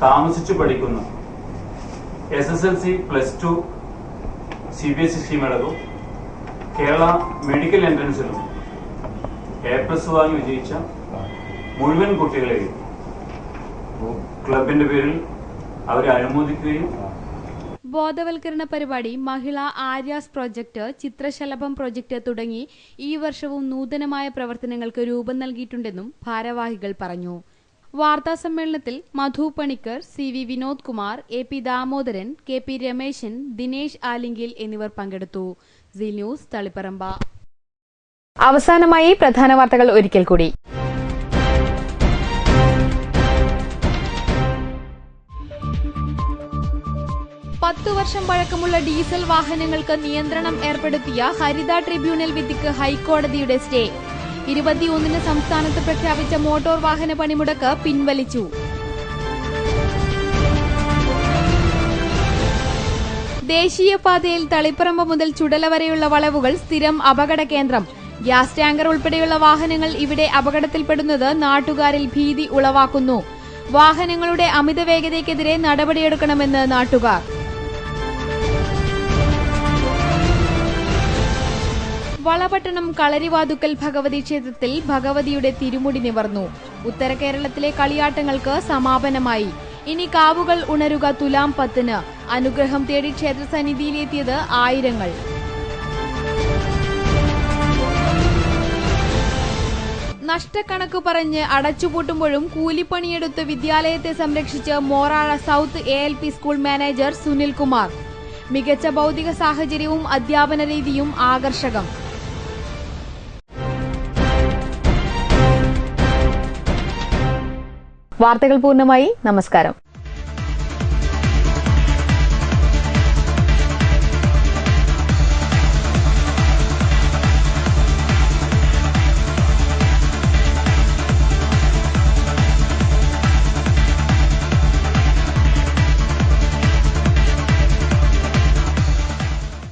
താമസിച്ചു പഠിക്കുന്ന SSLC+2 CBSE സ്കീമടക്കം കേരള മെഡിക്കൽ എൻട്രൻസിലും A+ വാങ്ങി വിജയിച്ച മുഴുവൻ കുട്ടികളെയും ക്ലബിന്റെ പേരിൽ അവരെ അനുമോദിക്കുകയും ബോധവൽക്കരണ പരിപാടി, മഹിളാ ആര്യാസ് പ്രൊജക്ട്, ചിത്രശലഭം പ്രൊജക്ട് തുടങ്ങി ഈ വർഷവും നൂതനമായ പ്രവർത്തനങ്ങൾക്ക് രൂപം നൽകിയിട്ടുണ്ടെന്നും ഭാരവാഹികൾ പറഞ്ഞു. വാർത്താസമ്മേളനത്തിൽ മധു Panicker, CV Vinod Kumar, AP Damodaran, KP Rameshan, Dinesh Alingil എന്നിവർ പങ്കെടുത്തു. Seal News, Taliparamba. അവസാനമായി പ്രധാന വാർത്തകൾ ഒരിക്കൽ കൂടി. പത്തു വർഷം പഴക്കമുള്ള ഡീസൽ വാഹനങ്ങൾക്ക് നിയന്ത്രണം ഏർപ്പെടുത്തിയ ഹരിത ട്രിബ്യൂണൽ വിധിക്ക് ഹൈക്കോടതിയുടെ സ്റ്റേ. 21 സംസ്ഥാനത്ത് പ്രഖ്യാപിച്ച മോട്ടോർ വാഹന പണിമുടക്ക് പിൻവലിച്ചു. ദേശീയപാതയിൽ തളിപ്പറമ്പ് മുതൽ ചുടല വരെയുള്ള വളവുകൾ സ്ഥിരം അപകട കേന്ദ്രം. ഗ്യാസ് ടാങ്കർ ഉൾപ്പെടെയുള്ള വാഹനങ്ങൾ ഇവിടെ അപകടത്തിൽപ്പെടുന്നത് നാട്ടുകാരിൽ ഭീതി ഉളവാക്കുന്നു. വാഹനങ്ങളുടെ അമിത വേഗതയ്ക്കെതിരെ നടപടിയെടുക്കണമെന്ന് നാട്ടുകാർ. വളപട്ടണം കളരിവാതുക്കൽ ഭഗവതി ക്ഷേത്രത്തിൽ ഭഗവതിയുടെ തിരുമുടി നിവർന്നു. ഉത്തര കേരളത്തിലെ കളിയാട്ടങ്ങൾക്ക് സമാപനമായി. ഇനി കാവുകൾ ഉണരുക തുലാം 10-ന്. അനുഗ്രഹം തേടി ക്ഷേത്രസന്നിധിയിലെത്തിയത് ആയിരങ്ങൾ. നഷ്ടക്കണക്ക് പറഞ്ഞ് അടച്ചുപൂട്ടുമ്പോഴും കൂലിപ്പണിയെടുത്ത് വിദ്യാലയത്തെ സംരക്ഷിച്ച് Morazha south ALP school manager Sunil Kumar. മികച്ച ഭൗതിക സാഹചര്യവും അധ്യാപന രീതിയും ആകർഷകം. വാർത്തകൾ പൂർണ്ണമായി. നമസ്കാരം.